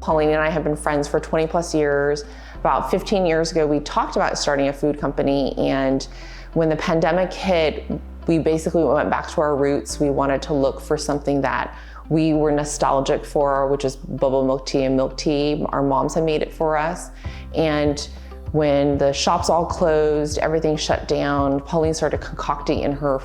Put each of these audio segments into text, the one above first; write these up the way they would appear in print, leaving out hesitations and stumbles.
Pauline and I have been friends for 20 plus years. About 15 years ago, we talked about starting a food company, and when the pandemic hit, we basically went back to our roots. We wanted to look for something that we were nostalgic for, which is bubble milk tea and milk tea. Our moms had made it for us. And when the shops all closed, everything shut down, Pauline started concocting in her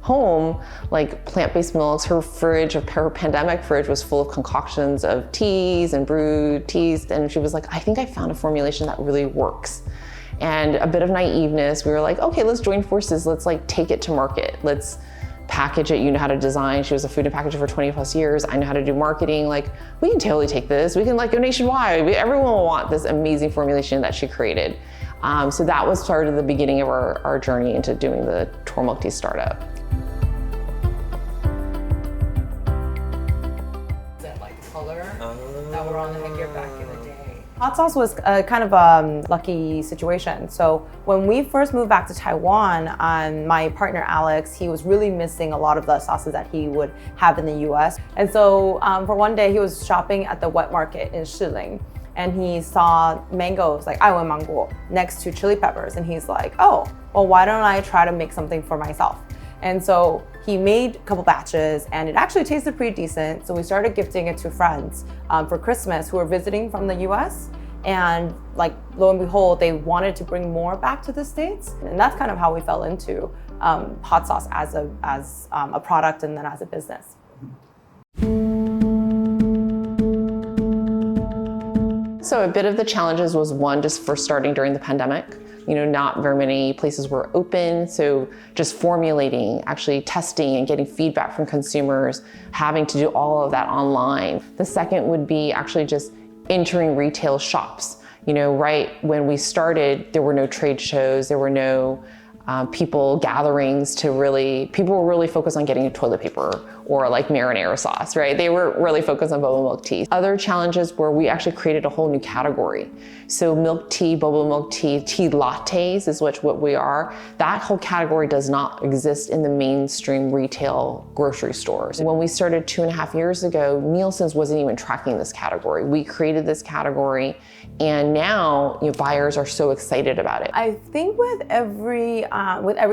home like plant-based milks. Her fridge, her pandemic fridge, was full of concoctions of teas and brewed teas. And she was like, I think I found a formulation that really works. And a bit of naiveness, we were like, okay, let's join forces. Let's like take it to market. Let's package it. You know how to design. She was a food and packager for 20 plus years. I know how to do marketing. Like, we can totally take this. We can like go nationwide. Everyone will want this amazing formulation that she created. So that was sort of the beginning of our journey into doing the Twrl Milk Tea startup. That like color that were on the headgear back in the day. Hot sauce was a kind of a lucky situation. So when we first moved back to Taiwan, my partner Alex, he was really missing a lot of the sauces that he would have in the US. And so for one day, he was shopping at the wet market in Shiling, and he saw mangoes, like Taiwan mango, next to chili peppers. And he's like, oh, well, why don't I try to make something for myself? And so he made a couple batches, and it actually tasted pretty decent. So we started gifting it to friends for Christmas who were visiting from the US. And like, lo and behold, they wanted to bring more back to the States. And that's kind of how we fell into hot sauce as a product and then as a business. So a bit of the challenges was one, just for starting during the pandemic. You know, not very many places were open. So just formulating, actually testing and getting feedback from consumers, having to do all of that online. The second would be actually just entering retail shops. You know, right when we started, there were no trade shows, there were no people gatherings people were really focused on getting toilet paper or like marinara sauce, right? They were really focused on bubble milk tea. Other challenges were we actually created a whole new category. So milk tea, bubble milk tea, tea lattes is what we are. That whole category does not exist in the mainstream retail grocery stores. When we started 2.5 years ago, Nielsen's wasn't even tracking this category. We created this category, and now buyers are so excited about it. I think with every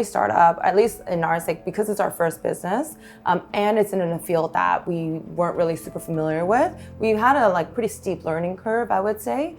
startup, at least in our sake, because it's our first business, and it's in a field that we weren't really super familiar with, we've had a pretty steep learning curve, I would say,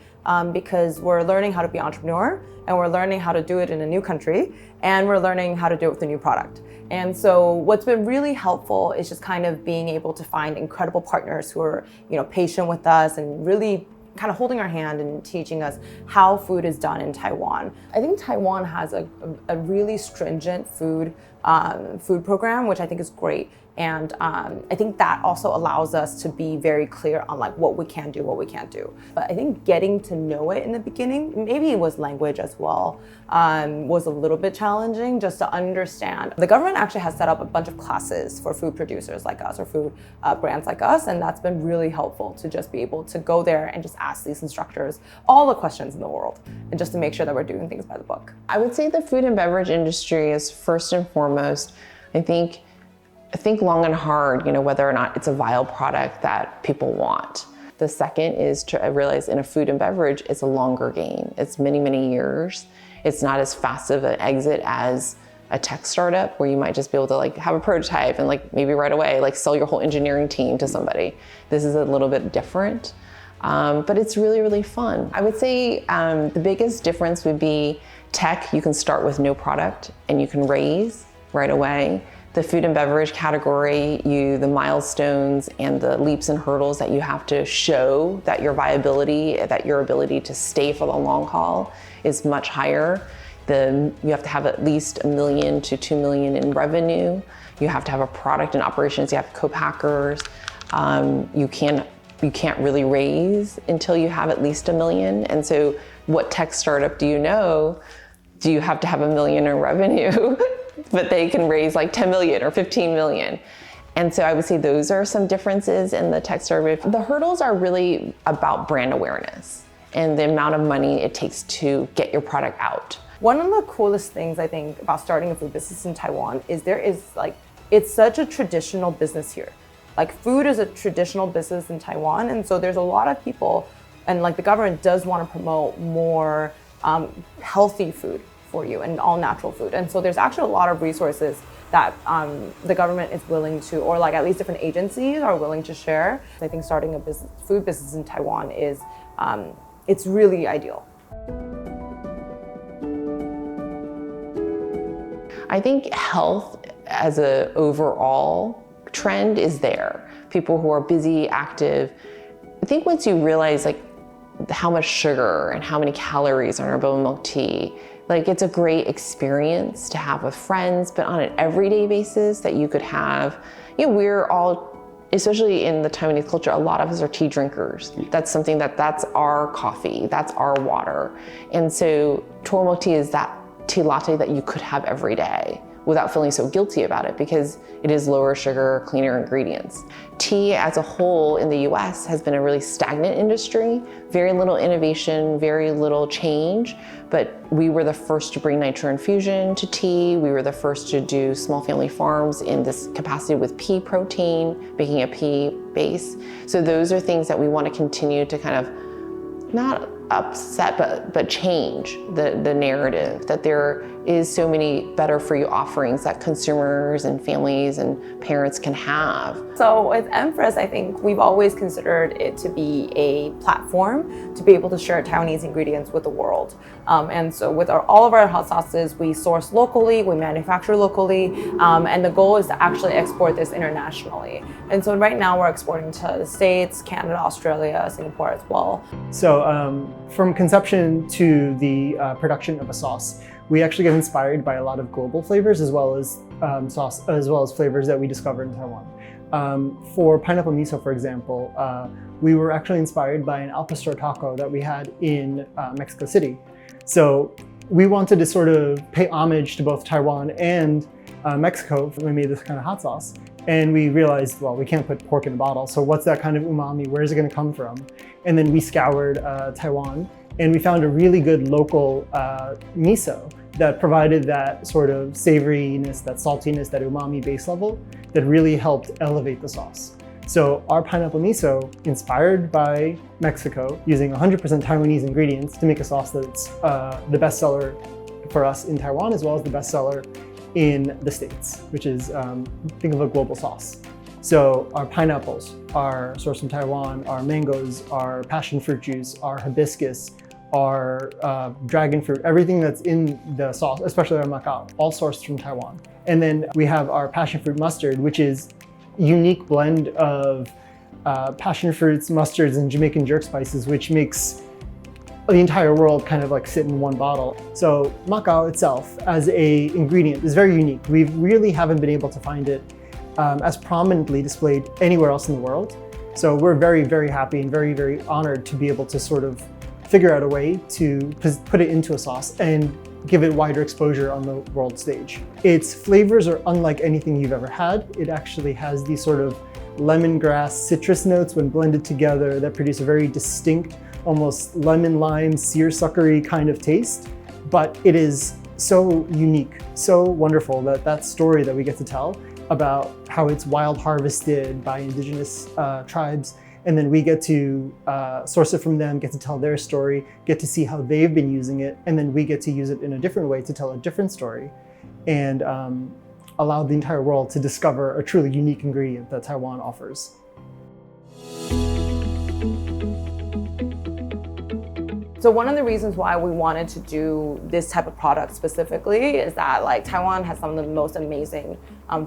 because we're learning how to be entrepreneur, and we're learning how to do it in a new country, and we're learning how to do it with a new product. And so what's been really helpful is just kind of being able to find incredible partners who are, patient with us and really kind of holding our hand and teaching us how food is done in Taiwan. I think Taiwan has a really stringent food program, which I think is great. And I think that also allows us to be very clear on what we can do, what we can't do. But I think getting to know it in the beginning, maybe it was language as well, was a little bit challenging just to understand. The government actually has set up a bunch of classes for food producers like us or food brands like us. And that's been really helpful to just be able to go there and just ask these instructors all the questions in the world and just to make sure that we're doing things by the book. I would say the food and beverage industry is first and foremost, I think long and hard, whether or not it's a viable product that people want. The second is to realize in a food and beverage, it's a longer game. It's many, many years. It's not as fast of an exit as a tech startup where you might just be able to have a prototype and maybe right away, sell your whole engineering team to somebody. This is a little bit different, but it's really, really fun. I would say the biggest difference would be tech, you can start with no product and you can raise right away. The food and beverage category, the milestones and the leaps and hurdles that you have to show that your viability, that your ability to stay for the long haul is much higher. You have to have at least $1 million to $2 million in revenue. You have to have a product and operations. You have co-packers. You can't really raise until you have at least $1 million. And so what tech startup do you know? Do you have to have $1 million in revenue? But they can raise 10 million or 15 million. And so I would say those are some differences in the tech startup. The hurdles are really about brand awareness and the amount of money it takes to get your product out. One of the coolest things I think about starting a food business in Taiwan is it's such a traditional business here. Like food is a traditional business in Taiwan, and so there's a lot of people, and like the government does want to promote more healthy food for you and all natural food. And so there's actually a lot of resources that the government is willing to, or like at least different agencies are willing to share. I think starting a food business in Taiwan is, it's really ideal. I think health as an overall trend is there. People who are busy, active. I think once you realize like how much sugar and how many calories are in our boba milk tea, like it's a great experience to have with friends, but on an everyday basis that you could have, you know, we're all, especially in the Taiwanese culture, a lot of us are tea drinkers. That's something that's our coffee, that's our water. And so Twrl Milk Tea is that tea latte that you could have every day without feeling so guilty about it because it is lower sugar, cleaner ingredients. Tea as a whole in the US has been a really stagnant industry, very little innovation, very little change, but we were the first to bring nitro infusion to tea. We were the first to do small family farms in this capacity with pea protein, making a pea base. So those are things that we want to continue to kind of not upset, but change the narrative that there is so many better for you offerings that consumers and families and parents can have. So with Empress, I think we've always considered it to be a platform to be able to share Taiwanese ingredients with the world. And so with all of our hot sauces, we source locally, we manufacture locally, and the goal is to actually export this internationally. And so right now we're exporting to the States, Canada, Australia, Singapore as well. So from conception to the production of a sauce, we actually get inspired by a lot of global flavors as well as flavors that we discovered in Taiwan. For pineapple miso, for example, we were actually inspired by an al pastor taco that we had in Mexico City. So we wanted to sort of pay homage to both Taiwan and Mexico when we made this kind of hot sauce. And we realized, well, we can't put pork in a bottle. So what's that kind of umami? Where is it going to come from? And then we scoured Taiwan and we found a really good local miso that provided that sort of savoriness, that saltiness, that umami base level that really helped elevate the sauce. So our pineapple miso, inspired by Mexico, using 100% Taiwanese ingredients to make a sauce that's the bestseller for us in Taiwan, as well as the bestseller in the States, which is, think of a global sauce. So our pineapples are sourced from Taiwan, our mangoes, our passion fruit juice, our hibiscus, our dragon fruit, everything that's in the sauce, especially our macao, all sourced from Taiwan. And then we have our passion fruit mustard, which is a unique blend of passion fruits, mustards, and Jamaican jerk spices, which makes the entire world kind of like sit in one bottle. So macao itself as a ingredient is very unique. We really haven't been able to find it as prominently displayed anywhere else in the world. So we're very, very happy and very, very honored to be able to sort of figure out a way to put it into a sauce and give it wider exposure on the world stage. Its flavors are unlike anything you've ever had. It actually has these sort of lemongrass citrus notes when blended together that produce a very distinct, almost lemon lime seersuckery kind of taste. But it is so unique, so wonderful that story that we get to tell about how it's wild harvested by indigenous tribes. And then we get to source it from them, get to tell their story, get to see how they've been using it, and then we get to use it in a different way to tell a different story and allow the entire world to discover a truly unique ingredient that Taiwan offers. So one of the reasons why we wanted to do this type of product specifically is that like Taiwan has some of the most amazing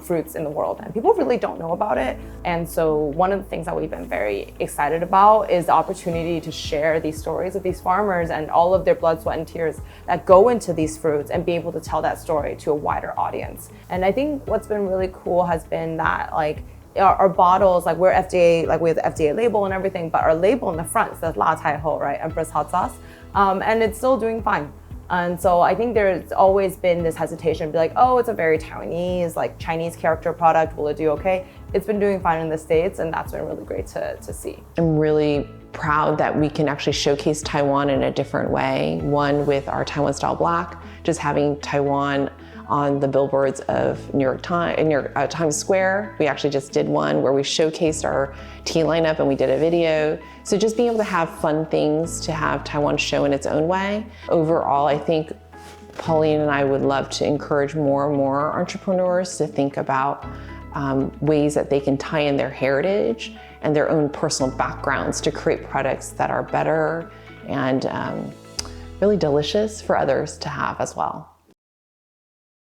fruits in the world and people really don't know about it. And so one of the things that we've been very excited about is the opportunity to share these stories of these farmers and all of their blood, sweat, and tears that go into these fruits and be able to tell that story to a wider audience. And I think what's been really cool has been that like our bottles, like we're FDA, like we have the FDA label and everything, but our label in the front says La Tai Ho, right? Empress Hot Sauce. And it's still doing fine. And so I think there's always been this hesitation to be like, oh, it's a very Taiwanese, like Chinese character product, will it do okay? It's been doing fine in the States and that's been really great to see. I'm really proud that we can actually showcase Taiwan in a different way. One with our Taiwan style black, just having Taiwan on the billboards of Times Square. We actually just did one where we showcased our tea lineup and we did a video. So just being able to have fun things to have Taiwan show in its own way. Overall, I think Pauline and I would love to encourage more and more entrepreneurs to think about ways that they can tie in their heritage and their own personal backgrounds to create products that are better and really delicious for others to have as well.